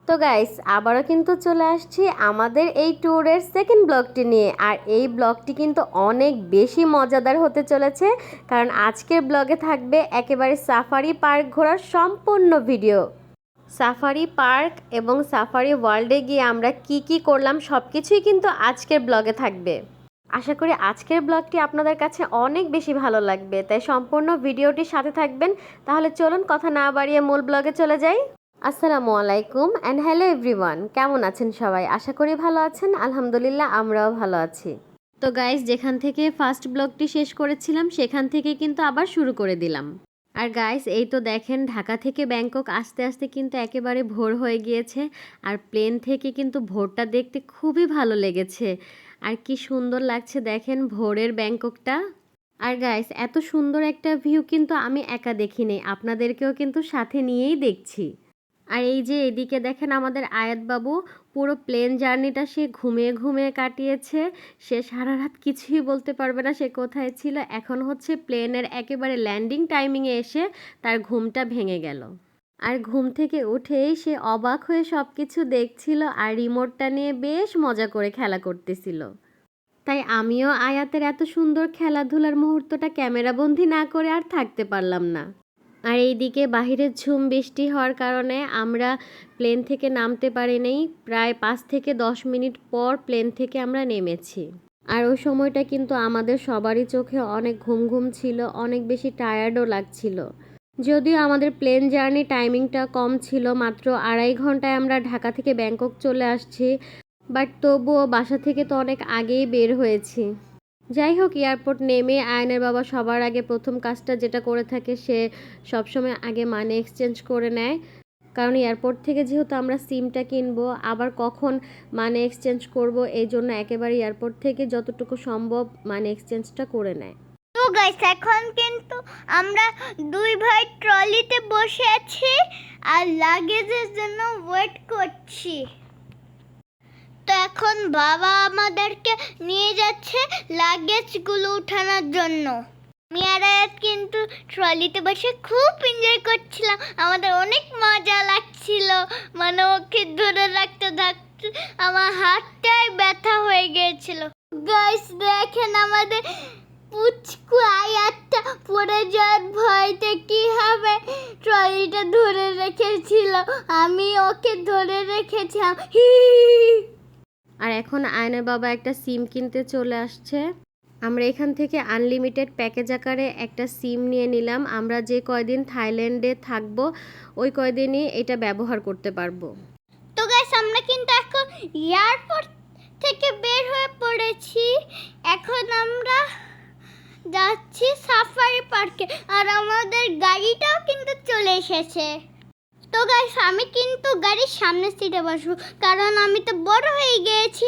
তো গাইস আবারও কিন্তু চলে আসছি আমাদের এই ট্যুরের সেকেন্ড ব্লগটি নিয়ে। আর এই ব্লগটি কিন্তু অনেক বেশি মজাদার হতে চলেছে, কারণ আজকের ব্লগে থাকবে একেবারে সাফারি পার্ক ঘোরার সম্পূর্ণ ভিডিও। সাফারি পার্ক এবং সাফারি ওয়ার্ল্ডে গিয়ে আমরা কি করলাম সব কিছুই কিন্তু আজকের ব্লগে থাকবে। আশা করি আজকের ব্লগটি আপনাদের কাছে অনেক বেশি ভালো লাগবে, তাই সম্পূর্ণ ভিডিওটির সাথে থাকবেন। তাহলে চলুন কথা না বাড়িয়ে মূল ব্লগে চলে যাই। আসসালামু আলাইকুম অ্যান্ড হ্যালো এভরিওয়ান, কেমন আছেন সবাই? আশা করি ভালো আছেন। আলহামদুলিল্লাহ আমরাও ভালো আছি। তো গাইস, যেখান থেকে ফার্স্ট ব্লগটি শেষ করেছিলাম সেখান থেকে কিন্তু আবার শুরু করে দিলাম। আর গাইস এই তো দেখেন, ঢাকা থেকে ব্যাংকক আসতে আসতে কিন্তু একেবারে ভোর হয়ে গিয়েছে। আর প্লেন থেকে কিন্তু ভোরটা দেখতে খুবই ভালো লেগেছে। আর কি সুন্দর লাগছে দেখেন ভোরের ব্যাংককটা। আর গাইস এত সুন্দর একটা ভিউ কিন্তু আমি একা দেখিনি, আপনাদেরকেও কিন্তু সাথে নিয়েই দেখছি। আর এই যে এদিকে দেখেন আমাদের আয়াত বাবু পুরো প্লেন জার্নিটা সে ঘুমিয়ে ঘুমিয়ে কাটিয়েছে। সে সারা রাত কিছুই বলতে পারবে না সে কোথায় ছিল। এখন হচ্ছে প্লেনের একেবারে ল্যান্ডিং টাইমিংয়ে এসে তার ঘুমটা ভেঙে গেল। আর ঘুম থেকে উঠেই সে অবাক হয়ে সব কিছু দেখছিল আর রিমোটটা নিয়ে বেশ মজা করে খেলা করতেছিল। তাই আমিও আয়াতের এত সুন্দর খেলাধুলার মুহূর্তটা ক্যামেরাবন্দি না করে আর থাকতে পারলাম না। আর এইদিকে বাহিরের ঝুম বৃষ্টি হওয়ার কারণে আমরা প্লেন থেকে নামতে পারিনি। প্রায় 5 থেকে 10 মিনিট পর প্লেন থেকে আমরা নেমেছি। আর ওই সময়টা কিন্তু আমাদের সবারই চোখে অনেক ঘুম ঘুম ছিল, অনেক বেশি টায়ার্ডও লাগছিল। যদিও আমাদের প্লেন জার্নি টাইমিংটা কম ছিল, মাত্র 2.5 ঘন্টায় আমরা ঢাকা থেকে ব্যাংকক চলে আসছি। বাট তবুও বাসা থেকে তো অনেক আগেই বের হয়েছি। যাই হোক, এয়ারপোর্ট নেমে আয়নের বাবা সবার আগে প্রথম কাজটা যেটা করে থাকে, সে সবসময় আগে মানি এক্সচেঞ্জ করে নেয়। কারণ এয়ারপোর্ট থেকে যেহেতু আমরা সিমটা কিনবো, আবার কখন মানি এক্সচেঞ্জ করব, এই জন্য একেবারে এয়ারপোর্ট থেকে যতটুকু সম্ভব মানি এক্সচেঞ্জটা করে নেয়। তো গাইস এখন কিন্তু আমরা দুই ভাই ট্রলিতে বসে আছি আর লাগেজের জন্য ওয়েট করছি। তো এখন বাবা আমাদেরকে নিয়ে যাচ্ছে লাগেজগুলো উঠানোর জন্য। আমি আর আয়াত কিন্তু ট্রলিতে বসে খুব এনজয় করছিলাম, আমাদের অনেক মজা লাগছিল। মানে ওকে ধরে রাখতে থাকতে আমার হাতটাই ব্যথা হয়ে গিয়েছিল। গাইস দেখেন আমাদের পুচকু আয়াতটা পড়ে যাওয়ার ভয়তে কি হবে ট্রলিটা ধরে রেখেছিল, আমি ওকে ধরে রেখেছিলাম। আর এখন আয়নের বাবা একটা সিম কিনতে চলে আসছে। আমরা এখান থেকে আনলিমিটেড প্যাকেজ আকারে একটা সিম নিয়ে নিলাম। আমরা যে কয়দিন থাইল্যান্ডে থাকবো ওই কয়দিনই এটা ব্যবহার করতে পারবো। তো গাইস আমরা কিন্তু এখন এয়ারপোর্ট থেকে বের হয়ে পড়েছি। এখন আমরা যাচ্ছি সাফারি পার্কে আর আমাদের গাড়িটাও কিন্তু চলে এসেছে। তো গাইস আমি কিন্তু গাড়ির সামনের সিটে বসবো, কারণ আমি তো বড় হয়ে গিয়েছি।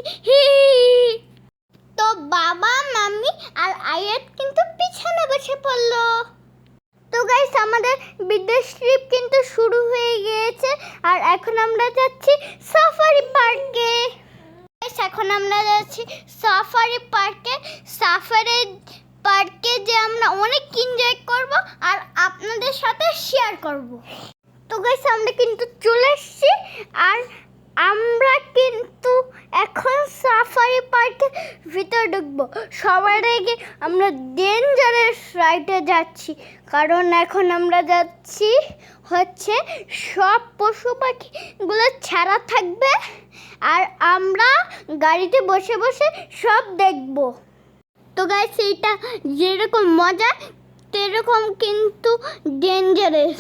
তো বাবা মাম্মি আর আয়াত কিন্তু পিছনে বসে পড়লো। তো গাইস আমাদের বিদেশ ট্রিপ কিন্তু শুরু হয়ে গিয়েছে আর এখন আমরা যাচ্ছি সাফারি পার্কে। এখন আমরা যাচ্ছি সাফারি পার্কে। সাফারি পার্কে যে আমরা অনেক এনজয় করব আর আপনাদের সাথে শেয়ার করব। তো গাইস আমরা কিন্তু চলে এসেছি আর আমরা কিন্তু এখন সাফারি পার্কে ভিতরে ঢুকবো। সবার আগে আমরা ডেঞ্জারাস রাইডে যাচ্ছি, কারণ এখন আমরা যাচ্ছি হচ্ছে সব পশু পাখিগুলো ছাড়া থাকবে আর আমরা গাড়িতে বসে বসে সব দেখব। তো গাইস এইটা যেরকম মজা সেরকম কিন্তু ডেঞ্জারাস।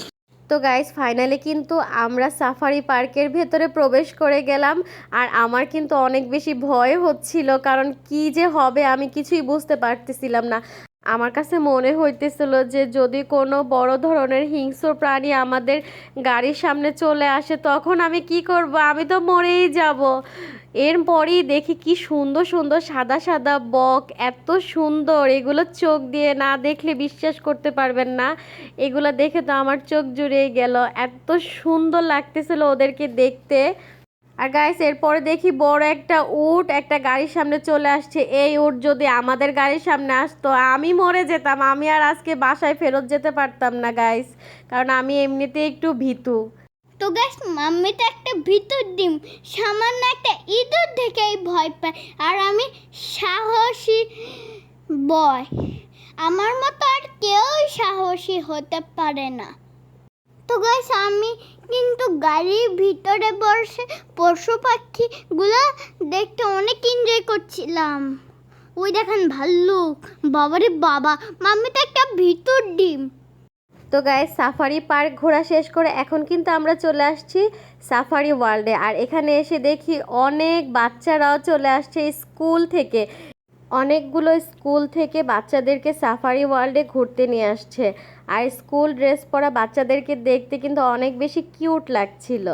তো গাইস ফাইনালি কিন্তু আমরা সাফারি পার্কের ভেতরে প্রবেশ করে গেলাম। আর আমার কিন্তু অনেক বেশি ভয় হচ্ছিল, কারণ কি যে হবে আমি কিছুই বুঝতে পারতেছিলাম না। আমার কাছে মনে হইতেছিল যে যদি কোনো বড় ধরনের হিংস্র প্রাণী আমাদের গাড়ির সামনে চলে আসে তখন আমি কি করব, আমি তো মরেই যাব। এরপরই দেখি কি সুন্দর সুন্দর সাদা সাদা বক, এত সুন্দর, এগুলো চোখ দিয়ে না দেখলে বিশ্বাস করতে পারবেন না। এগুলো দেখে তো আমার চোখ জুড়িয়ে গেল, এত সুন্দর লাগতেছিল ওদেরকে দেখতে। আর গাইস এরপরে দেখি বড় একটা উট একটা গাড়ির সামনে চলে আসছে। এই উট যদি আমাদের গাড়ির সামনে আসতো আমি মরে যেতাম, আমি আর আজকে বাসায় ফেরত যেতে পারতাম না গাইস, কারণ আমি এমনিতেই একটু ভীতু। তো গাইস মাম্মি তো একটা ভিতর ডিম সামান্য একটা ইঁদুর দেখেই ভয় পায় আর আমি সাহসী বয় আমার মতো আর কেউই সাহসী হতে পারে না। তো গাইস আমি কিন্তু গাড়ির ভিতরে বসে পশু পাখিগুলো দেখতে অনেক এনজয় করছিলাম। ওই দেখেন ভাল্লুক, বাবারে বাবা, মাম্মি তো একটা ভিতর ডিম। তো গাইস সাফারি পার্ক ঘোরা শেষ করে এখন কিন্তু আমরা চলে আসছি সাফারি ওয়ার্ল্ডে। আর এখানে এসে দেখি অনেক বাচ্চারাও চলে আসছে স্কুল থেকে। অনেকগুলো স্কুল থেকে বাচ্চাদেরকে সাফারি ওয়ার্ল্ডে ঘুরতে নিয়ে আসছে। আর স্কুল ড্রেস পরা বাচ্চাদেরকে দেখতে কিন্তু অনেক বেশি কিউট লাগছিল।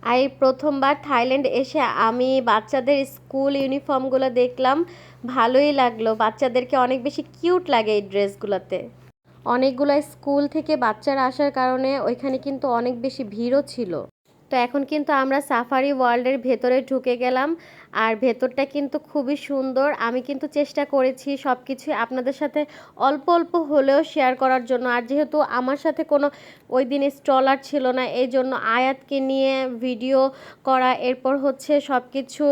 আর এই প্রথমবার থাইল্যান্ড এসে আমি বাচ্চাদের স্কুল ইউনিফর্মগুলো দেখলাম, ভালোই লাগলো। বাচ্চাদেরকে অনেক বেশি কিউট লাগে এই ড্রেসগুলোতে। অনেকগুলো স্কুল থেকে বাচ্চারা আসার কারণে ওইখানে কিন্তু অনেক বেশি ভিড়ও ছিল। তো এখন কিন্তু আমরা সাফারি ওয়ার্ল্ডের ভেতরে ঢুকে গেলাম। আর ভেতরটা কিন্তু খুবই সুন্দর। আমি কিন্তু চেষ্টা করেছি সব কিছুই আপনাদের সাথে অল্প অল্প হলেও শেয়ার করার জন্য। আর যেহেতু আমার সাথে কোনো ওই দিন স্টলার ছিল না, এই জন্য আয়াতকে নিয়ে ভিডিও করা, এরপর হচ্ছে সব কিছু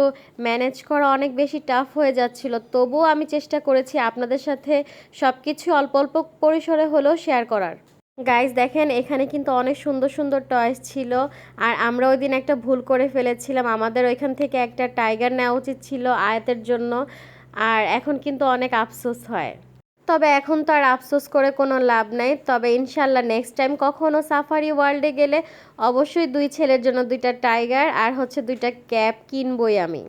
ম্যানেজ করা অনেক বেশি টাফ হয়ে যাচ্ছিল। তবুও আমি চেষ্টা করেছি আপনাদের সাথে সব কিছু অল্প অল্প পরিসরে হলেও শেয়ার করার। গাইস দেখেন এখানে কিন্তু অনেক সুন্দর সুন্দর টয়েস ছিল। আর আমরা ওই দিন একটা ভুল করে ফেলেছিলাম, আমাদের ওইখান থেকে একটা টাইগার নেওয়া উচিত ছিল আয়াতের জন্য। আর এখন কিন্তু অনেক আফসোস হয়। তবে এখন তো আর আফসোস করে কোনো লাভ নাই। তবে ইনশাল্লাহ নেক্সট টাইম কখনো সাফারি ওয়ার্ল্ডে গেলে অবশ্যই দুই ছেলের জন্য দুইটা টাইগার আর হচ্ছে দুইটা ক্যাপ কিনবই আমি।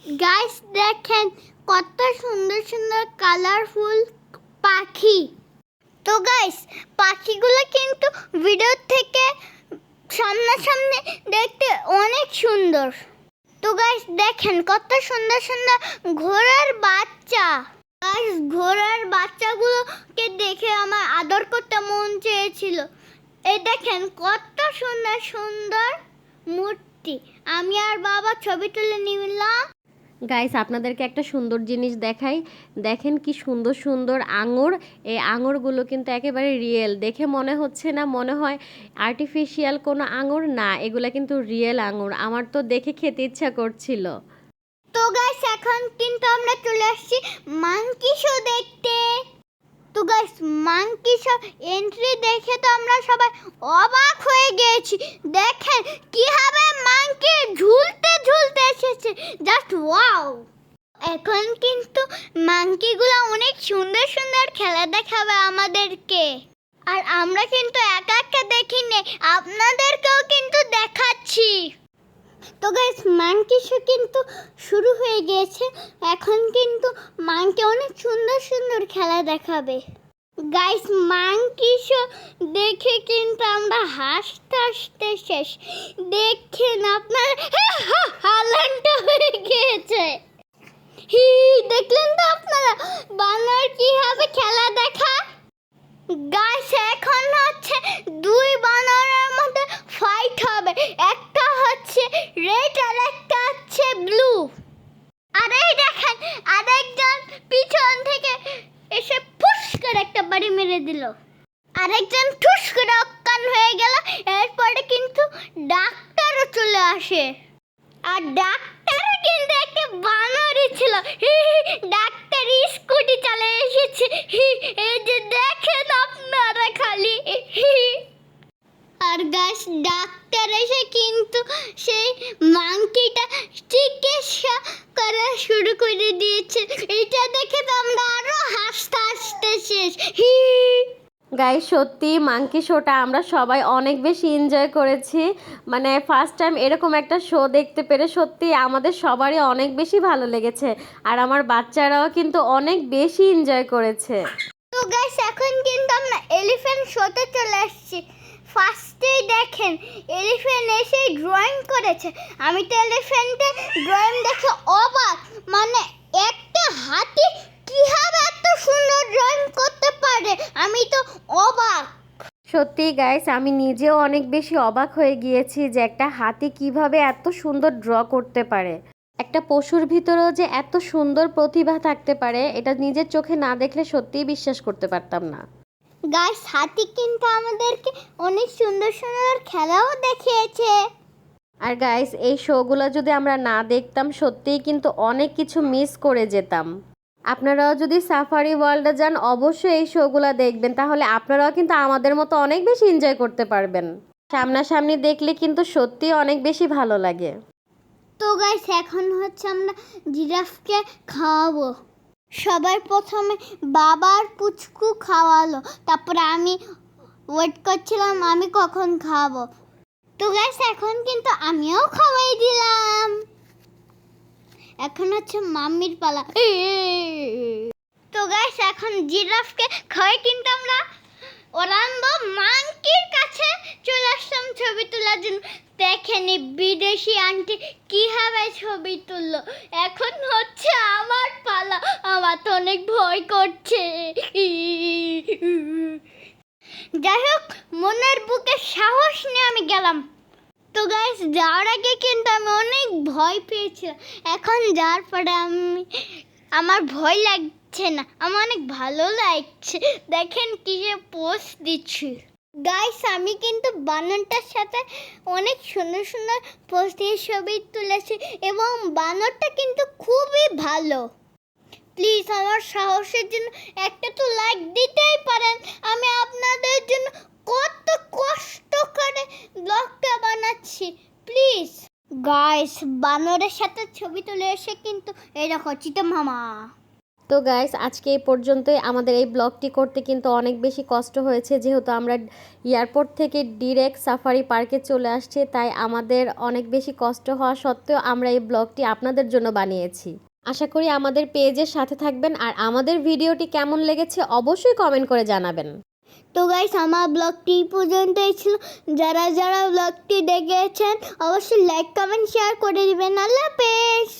গাইস দেখেন কত সুন্দর সুন্দর কালারফুল পাখি। তো গাইস পাখিগুলো কিন্তু ভিডিও থেকে সামনাসামনি দেখতে অনেক সুন্দর। তো গাইস দেখেন কত সুন্দর সুন্দর ঘোড়ার বাচ্চা। গাইস ঘোড়ার বাচ্চাগুলোকে দেখে আমার আদর করতে মন চেয়েছিল। এই দেখেন কত সুন্দর সুন্দর মূর্তি। আমি আর বাবা ছবি তুলে নিলাম। গাইস আপনাদেরকে একটা সুন্দর জিনিস দেখাই। দেখেন কি সুন্দর সুন্দর আঙুর। এই আঙুরগুলো কিন্তু একেবারে রিয়েল। দেখে মনে হচ্ছে না মনে হয় আর্টিফিশিয়াল কোনো আঙুর, না এগুলা কিন্তু রিয়েল আঙুর। আমার তো দেখে খেতে ইচ্ছা করছিল। তো গাইস এখন কিন্তু আমরা চলে আসছি মাঙ্কি শো দেখতে। তো গাইস মাঙ্কি শো এন্ট্রি দেখে তো আমরা সবাই অবাক হয়ে গেছি। দেখেন কিভাবে মাঙ্কি ঝুলতে ঝুলতে এসেছে, জাস্ট ওয়াও। এখন কিন্তু মাঙ্কিগুলো অনেক সুন্দর সুন্দর খেলা দেখাবে আমাদেরকে। আর আমরা কিন্তু একা একা দেখিনি, আপনাদেরকেও কিন্তু দেখাচ্ছি। তো গাইস মাঙ্কি শো কিন্তু শুরু হয়ে গিয়েছে। এখন কিন্তু মাঙ্কি অনেক সুন্দর সুন্দর খেলা দেখাবে। গাইস মাঙ্কি শো দেখে কিন্তু আমরা হাসতে হাসতে শেষ। দেখেন আপনার হালানটা হয়ে গিয়েছে। দেখলেন তো আপনারা বানর কিভাবে খেলা দেখা। গাইস এখন হচ্ছে দুই বানরের মধ্যে ফাইট হবে। একটা হচ্ছে রেড আর একটা হচ্ছে ব্লু। আর এই দেখেন আরেকজন পিছন থেকে এসে ফুস করে একটা বাড়ি মেরে দিল। আরেকজন ঠুস করে অজ্ঞান হয়ে গেল। এরপরে কিন্তু ডাক্তারও চলে আসে। আর ডাক্তারও কিন্তু একটা বানরই ছিল। ডাক্তার স্কুটি চালিয়ে এসেছে। এই যে দেখেন আপনারা খালি। আর গাছ ডাক্তার এসে কিন্তু সেই মাঙ্কিটা চিকিৎসা করা শুরু করে দিয়েছে। এটা দেখে তো আমরা আরো হাসতে হাসতে শেষ। গাইস সত্যি মাঙ্কি শোটা আমরা সবাই অনেক বেশি এনজয় করেছি। মানে ফার্স্ট টাইম এরকম একটা শো দেখতে পেরে সত্যি আমাদের সবারই অনেক বেশি ভালো লেগেছে। আর আমার বাচ্চারাও কিন্তু অনেক বেশি এনজয় করেছে। তো গাইস এখন কিন্তু আমরা এলিফ্যান্ট শোতে চলে আসছি। ফার্স্টেই দেখেন এলিফ্যান্ট এসে ড্রয়িং করেছে। আমি তো এলিফ্যান্টে ড্রয়িং দেখে অবাক, মানে একটা হাতি কিভাবে এত সুন্দর ড্রয়িং করতে পারে, আমি তো অবাক। সত্যি গাইস আমি নিজেও অনেক বেশি অবাক হয়ে গিয়েছি যে একটা হাতি কিভাবে এত সুন্দর ড্র করতে পারে। একটা পশুর ভিতরেও যে এত সুন্দর প্রতিভা থাকতে পারে এটা নিজের চোখে না দেখলে সত্যিই বিশ্বাস করতে পারতাম না। গাইস হাতি কিন্তু আমাদেরকে অনেক সুন্দর সুন্দর খেলাও দেখিয়েছে। আর গাইস এই শোগুলো যদি আমরা না দেখতাম সত্যিই কিন্তু অনেক কিছু মিস করে যেতাম। আপনারাও যদি সাফারি ওয়ার্ল্ডে যান অবশ্যই এই শোগুলো দেখবেন, তাহলে আপনারাও কিন্তু আমাদের মতো অনেক বেশি এনজয় করতে পারবেন। সামনাসামনি দেখলে কিন্তু সত্যিই অনেক বেশি ভালো লাগে। তো গাইস এখন হচ্ছে আমরা জিরাফকে খাওয়াবো। সবার প্রথমে বাবার পুচকু খাওয়ালো, তারপরে আমি ওয়েট করছিলাম আমি কখন খাওয়াবো। তো গাইস এখন কিন্তু আমিও খাওয়াই দিলাম। এখন হচ্ছে মাম্মির পালা। তো গাইস এখন জিরাফকে খাওয়াই কিন্তু আমরা ওরাম্বো মাংকির কাছে চলে আসলাম ছবি তোলার জন্য। দেখেনি বিদেশি আন্টি কিভাবে ছবি তুললো। এখন হচ্ছে আমার পালা, আমার তো অনেক ভয় করছে। যাই হোক মনের বুকে সাহস নিয়ে আমি গেলাম। তো গাইস যাওয়ার আগে কিন্তু আমি অনেক ভয় পেয়েছিলাম, এখন যাওয়ার পরে আমার ভয় লাগছে না, আমার অনেক ভালো লাগছে। দেখেন কিসে পোস্ট দিচ্ছি। গাইস আমি কিন্তু বানরটার সাথে অনেক সুন্দর সুন্দর পোস্ট দিয়ে ছবি তুলেছি এবং বানরটা কিন্তু খুবই ভালো। প্লিজ আমার সাহসের জন্য একটা তো লাইক দিতেই পারেন। আমি আপনাদের জন্য কত কষ্ট করে ব্লগটা বানাচ্ছি, প্লিজ। গাইস বানরের সাথে ছবি তুলে এসে কিন্তু এই দেখো চিতা মামা। তো গাইস আজকে এই পর্যন্তই। আমাদের এই ব্লগটি করতে কিন্তু অনেক বেশি কষ্ট হয়েছে, যেহেতু আমরা এয়ারপোর্ট থেকে ডিরেক্ট সাফারি পার্কে চলে আসছি, তাই আমাদের অনেক বেশি কষ্ট হওয়া সত্ত্বেও আমরা এই ব্লগটি আপনাদের জন্য বানিয়েছি। আশা করি আমাদের পেজের সাথে থাকবেন, আর আমাদের ভিডিওটি কেমন লেগেছে অবশ্যই কমেন্ট করে জানাবেন। তো গাইস আমার ব্লগটি পর্যন্তই ছিল। যারা যারা ব্লগটি দেখেছেন অবশ্যই লাইক কমেন্ট শেয়ার করে দিবেন। আল্লাহ হাফেজ।